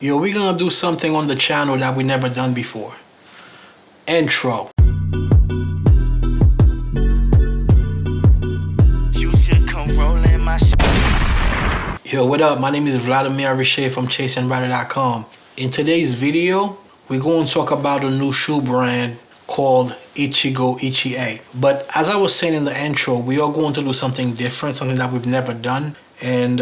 Yo, we're gonna do something on the channel that we never done before. Intro. You should come rolling my Yo, what up? My name is Vladimir Riché from ChaseandRider.com. In today's video, we're going to talk about a new shoe brand called Ichigo Ichie. But as I was saying in the intro, we are going to do something different, something that we've never done. And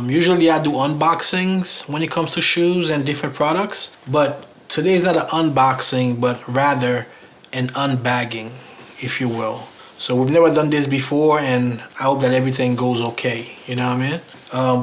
usually I do unboxings when it comes to shoes and different products. But today's not an unboxing, but rather an unbagging, if you will. So we've never done this before, and I hope that everything goes okay. You know what I mean?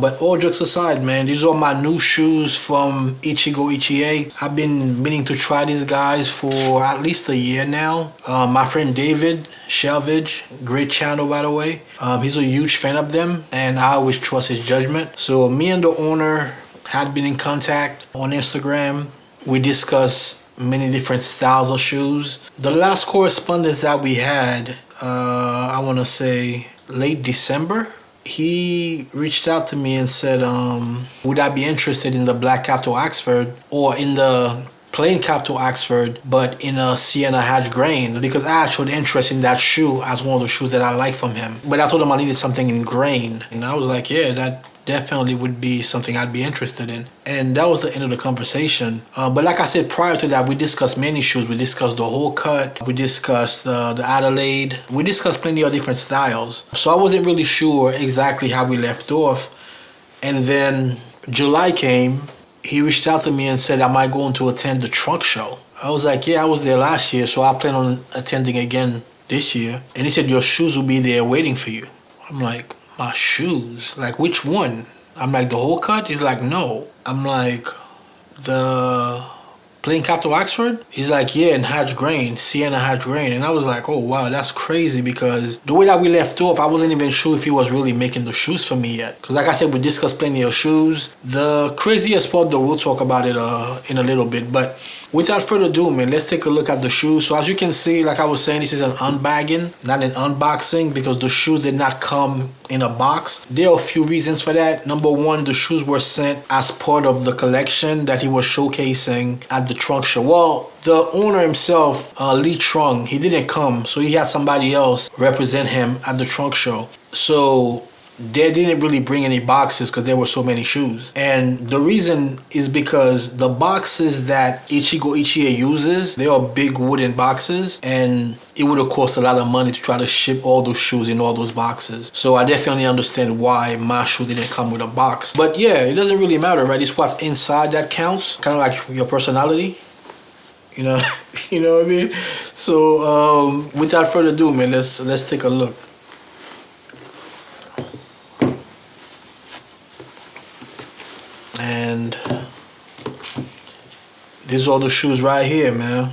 But all jokes aside, man, these are my new shoes from Ichigo Ichie. I've been meaning to try these guys for at least a year now. My friend David Shelvage, great channel by the way, he's a huge fan of them, and I always trust his judgment. So me and the owner had been in contact on Instagram. We discussed many different styles of shoes. The last correspondence that we had, I want to say late December, he reached out to me and said, would I be interested in the black Capital Oxford or in the plain Capital Oxford, but in a sienna hatch grain, because I had showed interest in that shoe as one of the shoes that I like from him. But I told him I needed something in grain, and I was like, yeah, that definitely would be something I'd be interested in. And that was the end of the conversation. But like I said, prior to that, we discussed many shoes. We discussed the whole cut. We discussed the Adelaide. We discussed plenty of different styles. So I wasn't really sure exactly how we left off. And then July came. He reached out to me and said, am I going to attend the trunk show? I was like, yeah, I was there last year, so I plan on attending again this year. And he said, your shoes will be there waiting for you. I'm like, my shoes? Like, which one? I'm like, the whole cut? He's like, no. I'm like, the plain Capital Oxford? He's like, yeah, in hatch grain, sienna hatch grain. And I was like, oh, wow, that's crazy, because the way that we left off, I wasn't even sure if he was really making the shoes for me yet. Because like I said, we discussed plenty of shoes. The craziest part, though, we'll talk about it in a little bit. But without further ado, man, let's take a look at the shoes. So as you can see, like I was saying, this is an unbagging, not an unboxing, because the shoes did not come in a box. There are a few reasons for that. Number one, the shoes were sent as part of the collection that he was showcasing at the trunk show. Well, the owner himself, Lee Trung, he didn't come, so he had somebody else represent him at the trunk show. So they didn't really bring any boxes because there were so many shoes. And the reason is because the boxes that Ichigo Ichie uses, they are big wooden boxes, and it would have cost a lot of money to try to ship all those shoes in all those boxes. So I definitely understand why my shoe didn't come with a box. But yeah, it doesn't really matter, right? It's what's inside that counts, kind of like your personality. You know, you know what I mean? So without further ado, man, let's take a look. And these are the shoes right here, man.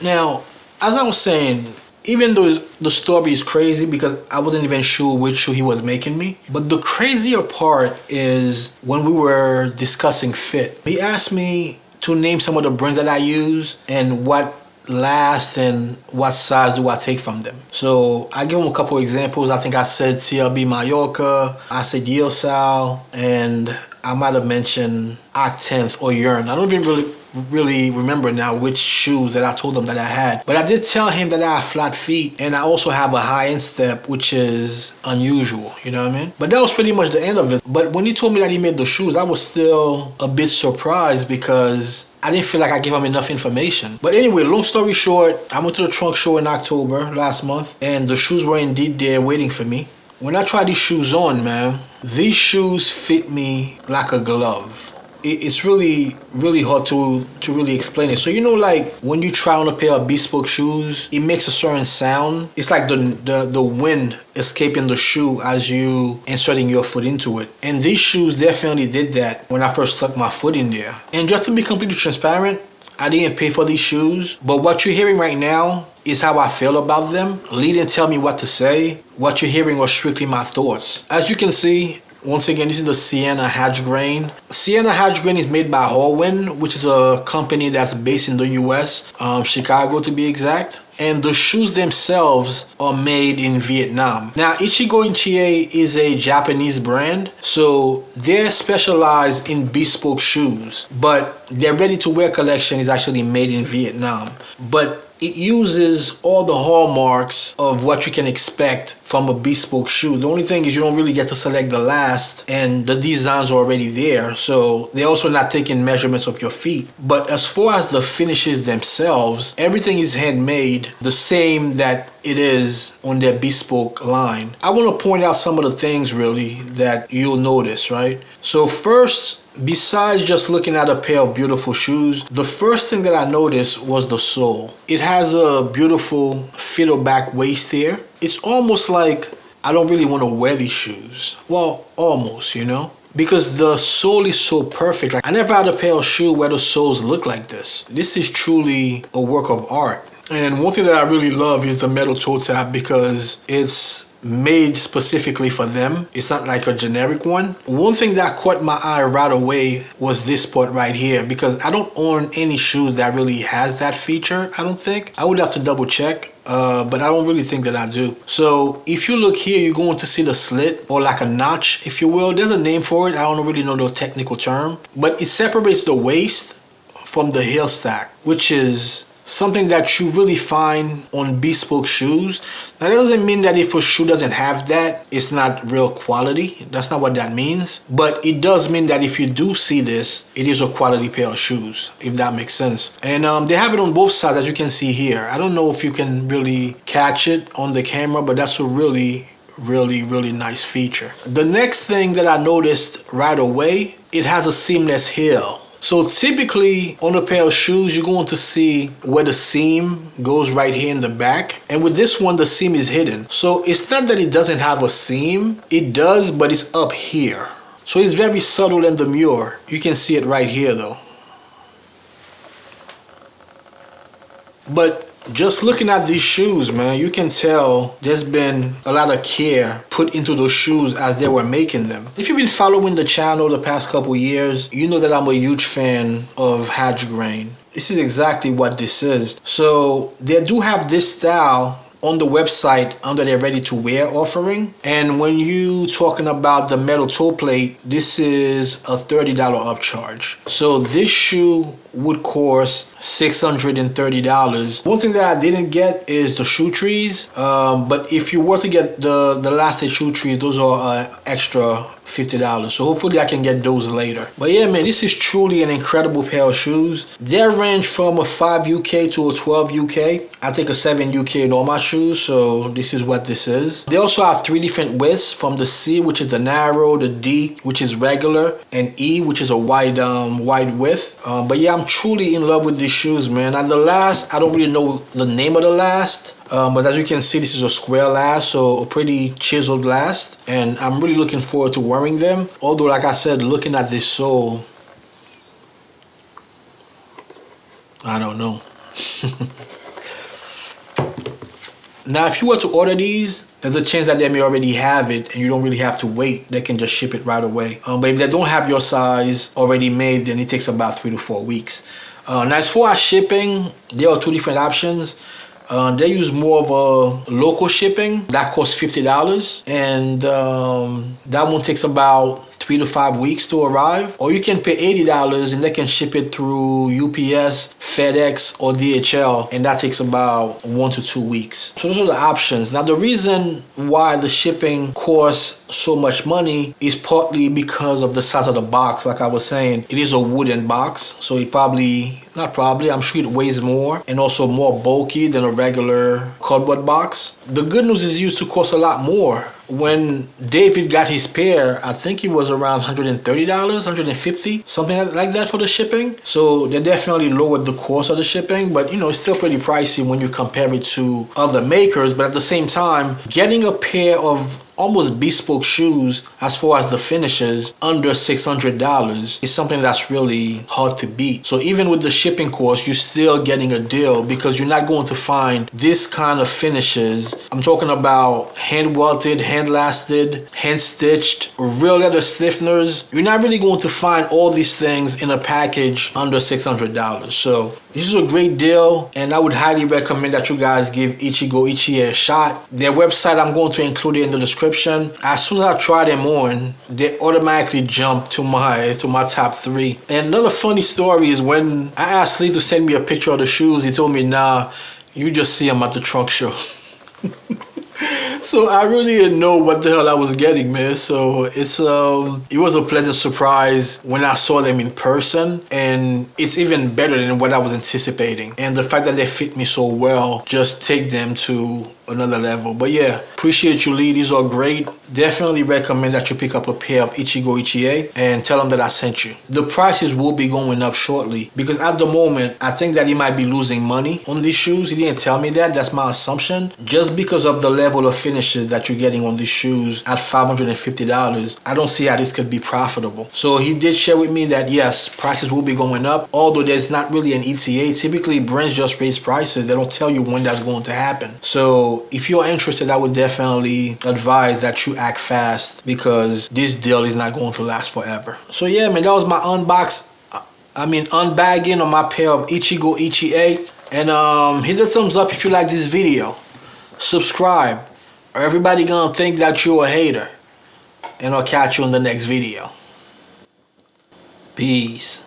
Now, as I was saying, even though the story is crazy because I wasn't even sure which shoe he was making me, but the crazier part is when we were discussing fit. He asked me to name some of the brands that I use and what last and what size do I take from them. So I give him a couple examples. I think I said CLB Mallorca, I said Yosal, and I might have mentioned Octenth or Yearn. I don't even really remember now which shoes that I told him that I had. But I did tell him that I have flat feet, and I also have a high instep, which is unusual, you know what I mean? But that was pretty much the end of it. But when he told me that he made the shoes, I was still a bit surprised because I didn't feel like I gave him enough information. But anyway, long story short, I went to the trunk show in October last month, and the shoes were indeed there waiting for me. When I tried these shoes on, man, these shoes fit me like a glove. It's really, really hard to really explain it. So you know, like when you try on a pair of Bespoke shoes, it makes a certain sound. It's like the wind escaping the shoe as you inserting your foot into it. And these shoes definitely did that when I first stuck my foot in there. And just to be completely transparent, I didn't pay for these shoes, but what you're hearing right now is how I feel about them. Lee didn't tell me what to say. What you're hearing are strictly my thoughts. As you can see, Once again, this is the Sienna Hatch Grain. Sienna Hatch Grain is made by Horwin, which is a company that's based in the US, Chicago to be exact. And the shoes themselves are made in Vietnam. Now, Ichigo Ichie is a Japanese brand, so they're specialized in bespoke shoes, but their ready-to-wear collection is actually made in Vietnam. But it uses all the hallmarks of what you can expect from a bespoke shoe. The only thing is you don't really get to select the last, and the designs are already there, so they're also not taking measurements of your feet. But as far as the finishes themselves, everything is handmade the same that it is on their bespoke line. I want to point out some of the things really that you'll notice, right? So first, besides just looking at a pair of beautiful shoes, the first thing that I noticed was the sole. It has a beautiful fiddle back waist here. It's almost like I don't really want to wear these shoes. Well, almost, you know? Because the sole is so perfect. Like, I never had a pair of shoes where the soles look like this. This is truly a work of art. And one thing that I really love is the metal toe tap because it's made specifically for them. It's not like a generic one. One thing that caught my eye right away was this part right here because I don't own any shoes that really has that feature, I don't think. I would have to double check. But I don't really think that I do. So if you look here, you're going to see the slit or like a notch, if you will. There's a name for it. I don't really know the technical term, but it separates the waist from the heel stack, which is something that you really find on bespoke shoes. Now, that doesn't mean that if a shoe doesn't have that, it's not real quality. That's not what that means. But it does mean that if you do see this, it is a quality pair of shoes, if that makes sense. And they have it on both sides, as you can see here. I don't know if you can really catch it on the camera, but that's a really nice feature. The next thing that I noticed right away, it has a seamless heel. So typically on a pair of shoes, you're going to see where the seam goes right here in the back. And with this one, the seam is hidden. So it's not that it doesn't have a seam. It does, but it's up here. So it's very subtle and demure. You can see it right here though. But just looking at these shoes, man, you can tell there's been a lot of care put into those shoes as they were making them. If you've been following the channel the past couple years, you know that I'm a huge fan of Hatch Grain. This is exactly what this is. So they do have this style on the website under their ready-to-wear offering. And when you talking about the metal toe plate, this is a $30 upcharge. So this shoe would cost $630. One thing that I didn't get is the shoe trees. But if you were to get the lasted shoe trees, those are extra $50. So hopefully I can get those later. But yeah, man, this is truly an incredible pair of shoes. They range from a 5 UK to a 12 UK. I take a 7 UK in all my shoes, so this is what this is. They also have 3 different widths, from the C, which is the narrow, the D, which is regular, and E, which is a wide width. But yeah, I'm truly in love with these shoes, man. And the last, I don't really know the name of the last. But as you can see, this is a square last, so a pretty chiseled last, and I'm really looking forward to wearing them. Although, like I said, looking at this sole, I don't know. Now, if you were to order these, there's a chance that they may already have it and you don't really have to wait. They can just ship it right away. But if they don't have your size already made, then it takes about 3 to 4 weeks. Now, as far as shipping, there are 2 different options. They use more of a local shipping that costs $50, and that one takes about 3 to 5 weeks to arrive. Or you can pay $80 and they can ship it through UPS, FedEx, or DHL, and that takes about 1 to 2 weeks. So those are the options. Now, the reason why the shipping costs so much money is partly because of the size of the box. Like I was saying, it is a wooden box, so it I'm sure it weighs more and also more bulky than a regular cardboard box. The good news is it used to cost a lot more. When David got his pair, I think it was around $130, $150, something like that for the shipping. So they definitely lowered the cost of the shipping, but you know, it's still pretty pricey when you compare it to other makers. But at the same time, getting a pair of almost bespoke shoes as far as the finishes under $600 is something that's really hard to beat. So even with the shipping cost, you're still getting a deal because you're not going to find this kind of finishes. I'm talking about hand welted, hand lasted, hand stitched, real leather stiffeners. You're not really going to find all these things in a package under $600. So this is a great deal, and I would highly recommend that you guys give Ichigo Ichie a shot. Their website, I'm going to include it in the description. As soon as I try them on, they automatically jump to my top 3. And another funny story is when I asked Lee to send me a picture of the shoes, he told me, nah, you just see them at the trunk show. So I really didn't know what the hell I was getting, man. So it was a pleasant surprise when I saw them in person, and it's even better than what I was anticipating. And the fact that they fit me so well just take them to another level. But yeah, appreciate you, Lee. These are great. Definitely recommend that you pick up a pair of Ichigo Ichie and tell them that I sent you. The prices will be going up shortly because at the moment, I think that he might be losing money on these shoes. He didn't tell me that. That's my assumption. Just because of the level of finishes that you're getting on these shoes at $550, I don't see how this could be profitable. So he did share with me that yes, prices will be going up, although there's not really an ETA. Typically, brands just raise prices. They don't tell you when that's going to happen. So if you're interested, I would definitely advise that you act fast because this deal is not going to last forever. So yeah, man, that was my unbagging on my pair of Ichigo Ichie. And hit the thumbs up if you like this video. Subscribe, or everybody gonna think that you're a hater. And I'll catch you in the next video. Peace.